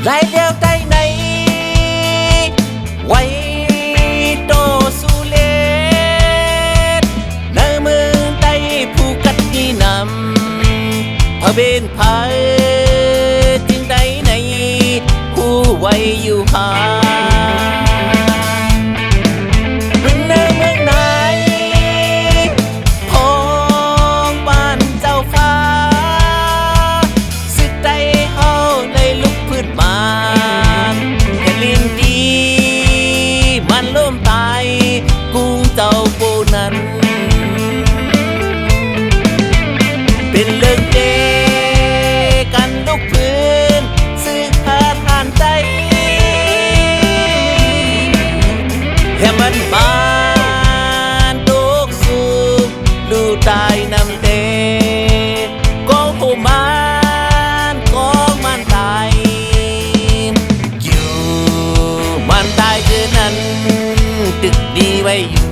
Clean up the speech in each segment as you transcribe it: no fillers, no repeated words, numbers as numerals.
ลายเดียวใจในไว้โตสุเลศในเมืองใต้ภูกัดที่นำพระเบนพายจึงใดในผู้ไว้อยู่หาเจ้าโบนั้นเป็นเรื่องเดกันลุกพื้นซื้อหาทานใจแค่มันบานโดกสุกดูตายนำเตก็หูมันก็มันตายอยู่มันตายคือนั้นตึกดีไว้อยู่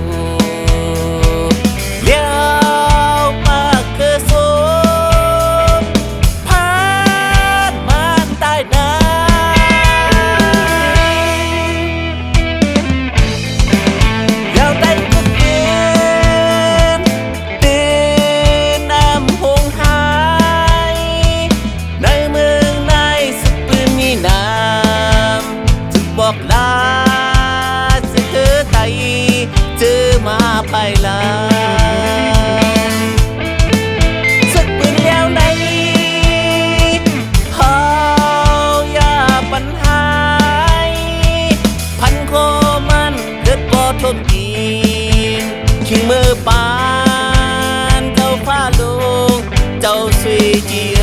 บอกลาเสือไทยเจอมาภายหลังสักปืนแล้วในเฮาอย่าปัญหาพันคอมันเกิดปอทมกีขิงมือปานเจ้าฟ้าลงเจ้าสวยเจีย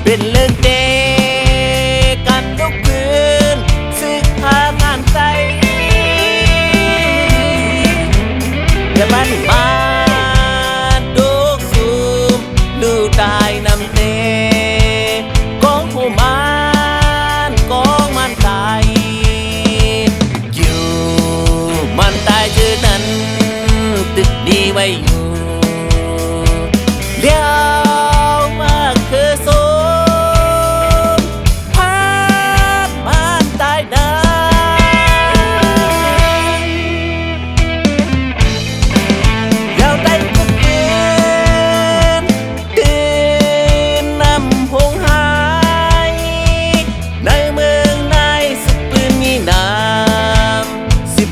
เป็นเรื่องเดกันลุกพื้นซื้อหาทานใจแต่มันมาดูสูมดูตายนำเตกองผู้มันกองมันตายอยู่มันตายชื่อนั้นตึกดีไว้อยู่เลี้ยวมาคือโซ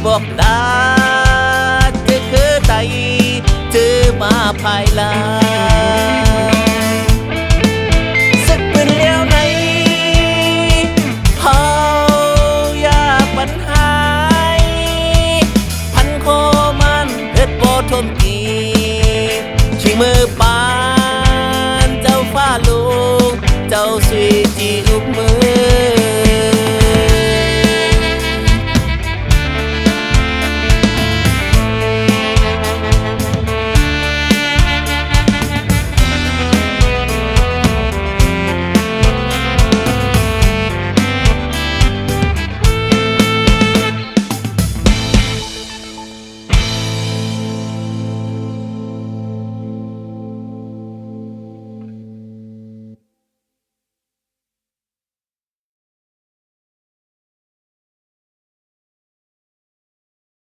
บอกลาเจอคือไตเจอมาภายหลัง